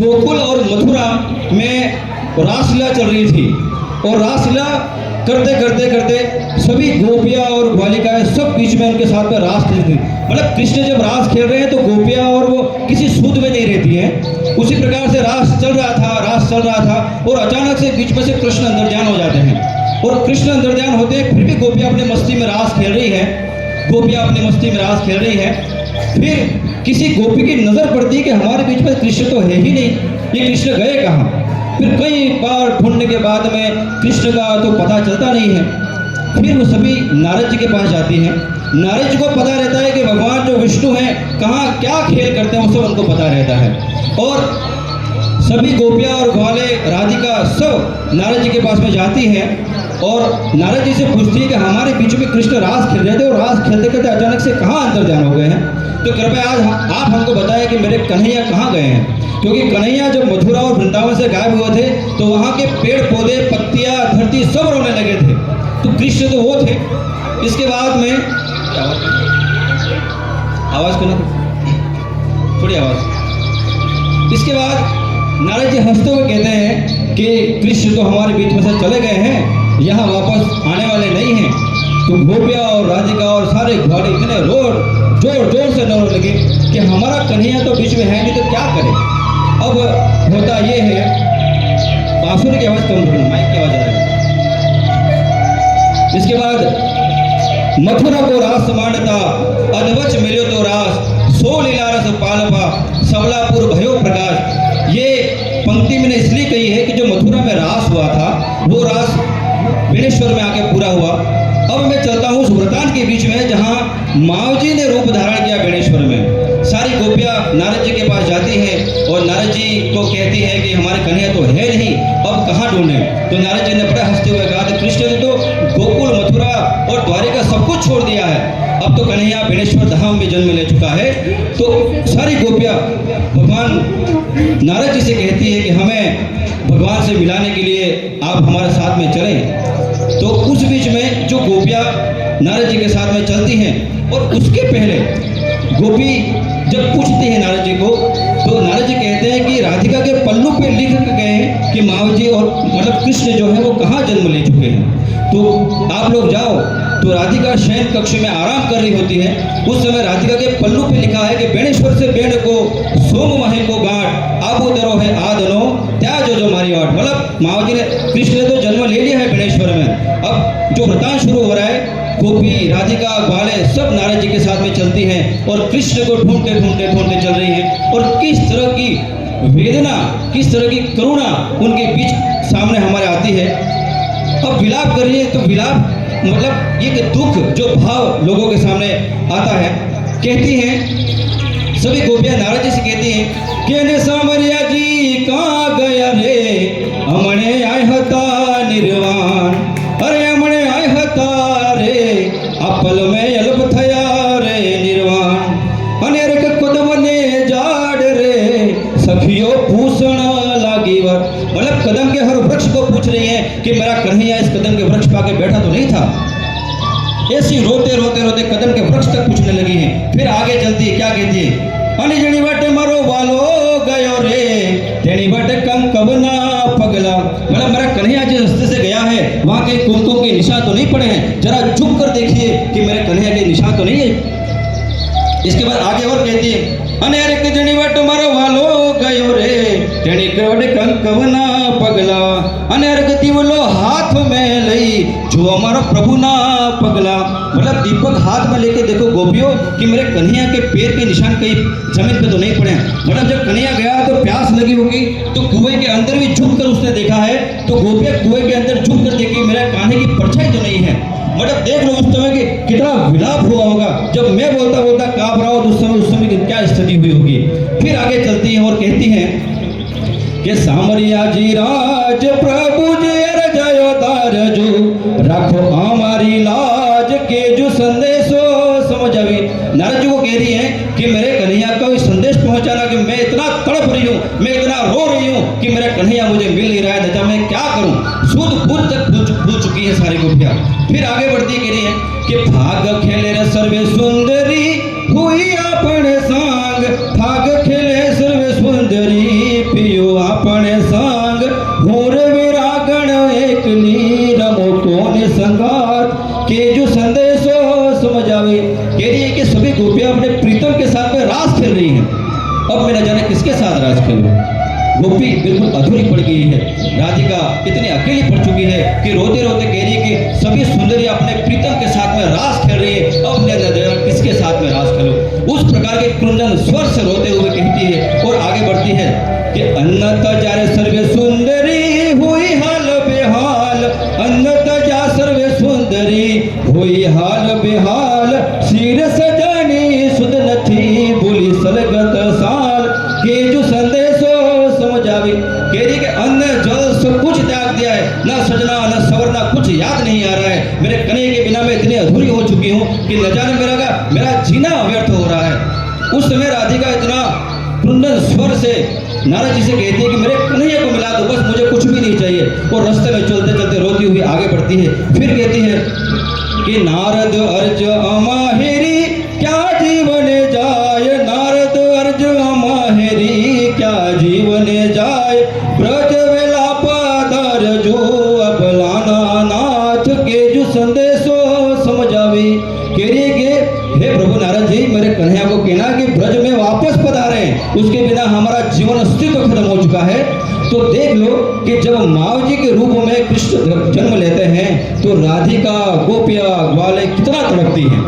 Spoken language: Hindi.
गोकुल और मथुरा में रासलीला चल रही थी और रासलीला करते करते करते सभी गोपियाँ और बालिकाएं सब बीच में उनके साथ में रास खेल रही थी। मतलब कृष्ण जब रास खेल रहे हैं तो गोपियाँ और वो किसी सूद में नहीं रहती हैं। उसी प्रकार से रास चल रहा था और अचानक से बीच में से कृष्ण अंतर्ध्यान हो जाते हैं और कृष्ण अंतर्ध्यान होते हैं, फिर भी गोपियाँ अपनी मस्ती में रास खेल रही है। फिर किसी गोपी की नजर पड़ती है कि हमारे बीच में कृष्ण तो है ही नहीं, ये कृष्ण गए कहाँ। फिर कई बार ढूंढने के बाद में कृष्ण का तो पता चलता नहीं है। फिर वो सभी नारद जी के पास जाती हैं। नारद जी को पता रहता है कि भगवान जो विष्णु हैं कहाँ क्या खेल करते हैं, वो सब उनको पता रहता है। और सभी गोपियाँ और ग्वाले राधिका सब नारद जी के पास में जाती हैं और नारद जी से पूछती है कि हमारे बीच में कृष्ण रास खेल रहे थे और रास खेलते खेलते अचानक से कहाँ अंतर्ध्यान हो गए हैं, तो कृपया आज आप हमको बताएं कि मेरे कन्हैया कहाँ गए हैं। क्योंकि कन्हैया जब मथुरा और वृंदावन से गायब हुए थे तो वहाँ के पेड़ पौधे पत्तियाँ धरती सब रोने लगे थे, तो कृष्ण तो वो थे। इसके बाद में आवाज़ करना थोड़ी आवाज़। इसके बाद नारद जी हंसते हुए कहते हैं कि कृष्ण तो हमारे बीच में से चले गए हैं, यहाँ वापस आने वाले नहीं हैं। तो गोपिया और राधिका और सारे घोड़े इतने जोर से रोने लगे कि हमारा कन्हैया तो बीच में है नहीं तो क्या करें। अब होता ये है, बांसुरी की आवाज़ कम करो, माइक की आवाज़ आ रही है। इसके बाद मथुरा को रास मांडता अधवच मिलो तो रास, सो लीला रस पालपा सबलापुर भयो प्रकाश। ये पंक्ति मैंने इसलिए कही है कि जो मथुरा में रास हुआ था वो रास बेणेश्वर में आके पूरा हुआ। अब मैं चलता हूँ सुब्रतान के बीच में जहाँ माव जी ने रूप धारण किया बेणेश्वर में। सारी गोपियाँ नारद जी के पास जाती हैं और नारद जी को कहती हैं कि हमारे कन्हैया तो है नहीं, अब कहाँ ढूंढें। तो नारद जी ने बड़े हंसते हुए कहा कि कृष्ण ने तो गोकुल मथुरा और द्वारिका सब कुछ छोड़ दिया है, अब तो कन्हैया बेणेश्वर धाम में जन्म ले चुका है। तो सारी गोपियाँ भगवान नारद जी से कहती है कि हमें भगवान से मिलाने के लिए आप हमारे साथ में चलें। तो उस बीच में जो गोपियाँ नारद जी के साथ में चलती हैं और उसके पहले गोपी जब पूछती है नारद जी को तो नारद जी कहते हैं कि राधिका के पल्लू पे लिख गए हैं कि माव जी और मतलब कृष्ण जो है वो कहाँ जन्म ले चुके हैं, तो आप लोग जाओ। तो राधिका शयन कक्ष में आराम कर रही होती है। उस समय राधिका के पल्लू पे लिखा है कि बेणेश्वर से बेण को सोम महे को गांठ आबो दरो है आदनो त्याज जो मारी वाट। मतलब माव जी ने कृष्ण ने तो जन्म ले लिया है बेणेश्वर में। अब जो वृतांत शुरू हो रहा है, गोपी राधिका ग्वाले सब नारद जी के साथ में चलती हैं और कृष्ण को ढूंढते ढूंढते चल रही हैं। और किस तरह की वेदना, किस तरह की करुणा उनके बीच सामने हमारे आती है। अब विलाप कर रही है तो विलाप मतलब ये दुख जो भाव लोगों के सामने आता है। कहती हैं सभी गोपियां नारद जी से कहती हैं कि सामरिया जी कहाँ गया रे, हमने आए हता निर्वाण, अरे हमने आए हता रे अपल में अल्प थया रे निर्वाण, अनेर के कदम ने जाड़ रे सखियो पूछण लागी वर। मतलब कदम के हर वृक्ष को पूछ रही है कि मेरा कन्हैया इस कदम के वृक्ष पाके बैठा तो नहीं था। ऐसी रोते रोते कदम के वृक्ष तक पूछने लगी हैं। फिर आगे चलती है, क्या कहती है, अनी जनी बटे मारो वालो गयो रे तेनी बटे कंकवना पगला। मतलब मेरा कन्हैया जिस रास्ते से गया है वहाँ के कुमकुम के निशान तो नहीं पड़े हैं, जरा झुक कर देखिए कि मेरे कन्हैया के निशान तो नहीं है। इसके बाद आगे और कहती है, अनेर के जनी बट मारो वालो गयो रे तेनी बटे कंकवना पगला, अनेर के दीवलो हाथ में लई जो हमारा प्रभु ना पगला। मतलब दीपक हाथ में लेके देखो गोपियों कि मेरे कन्हैया के पैर के निशान कहीं जमीन पे तो नहीं पड़े हैं। मतलब जब कन्हैया गया तो प्यास लगी होगी तो कुएं के अंदर भी झुक कर उसने देखा है, तो गोपियां कुएं के अंदर झुक कर देखी मेरा कान्हे की परछाई तो नहीं है। मतलब देख लो उस समय कि कितना विलाप हुआ होगा। जब मैं बोलता कांप रहा हूँ तो उस समय की क्या स्थिति हुई होगी। फिर आगे चलती हैं और कहती हैं कि सामरिया जी राज प्रभु जी जयो तारजू रखो हमारी लाज के जो संदेशो समझावी। नारद जी को कह रही है कि मेरे कन्हैया को संदेश पहुंचाना कि मैं इतना तड़प रही हूँ, मैं इतना रो रही हूँ कि मेरा कन्हैया मुझे मिल नहीं रहा है, मैं क्या करूँ। सूद बूझ तक भूल चुकी है सारी गोपियाँ। फिर आगे बढ़ती कह रही है कि भाग खेले रे सर्वे सुंदरी हुई अपने संग, भाग खेले सर्वे सुंदरी ગોપીઓ આપણે સંગ હોર વિરાગણ એકલી રમો તોને संगात के जो संदेशो समझ आवे कह रही है कि सभी गोपियां अपने प्रीतम के साथ में रास खेल रही हैं। अब मैं न जाने किसके साथ रास खेलूं। गोपी बिल्कुल अधूरी पड़ गई है। राधिका इतनी अकेली पड़ चुकी है कि रोते रोते कह रही है कि सभी सुंदरी अपने प्रीतम के साथ में रास खेल रही है। अब मैं न जाने किसके साथ में रास खेलूं। उस प्रकार के क्रंदन स्वर से रोते हुए कहती है और आगे बढ़ती है कि अन्नत जारे सर्वे सुंदरी हुई हाल बेहाल, अन्नत जा सर्वे सुंदरी हुई हाल बेहाल, सिर सजनी सुध नथी बोली सलगत साल के जो संदेशो समझ आवे। कह रही कि अन्न जल सब कुछ त्याग दिया है, ना सजना ना सवरना कुछ याद नहीं आ रहा है। मेरे कन्हैया के बिना मैं इतनी अधूरी हो चुकी हूँ कि न जाने मेरा जीना व्यर्थ हो रहा है। उस समय राधिका इतना क्रंदन स्वर से नारद जी से कहती है कि मेरे कन्हैया को मिला दो, बस मुझे कुछ भी नहीं चाहिए। और रास्ते में चलते चलते रोती हुई आगे बढ़ती है। फिर कहती है कि नारद अर्ज अमाहेरी क्या जीवन जाय, नारद अर्ज अमाहेरी क्या जीवन जाय, ब्रज वेला पादर जो अबलाना नाथ के जो संदेशो समझ आवे। कह रही है कि हे प्रभु नारद जी, मेरे कन्हैया को कहना कि ब्रज में वापस पधारे, उसके बिना हमारा जीवन अस्तित्व खत्म हो चुका है। तो देख लो कि जब माव जी के रूप में कृष्ण जन्म लेते हैं तो राधिका गोपिया ग्वाले कितना तड़पती हैं।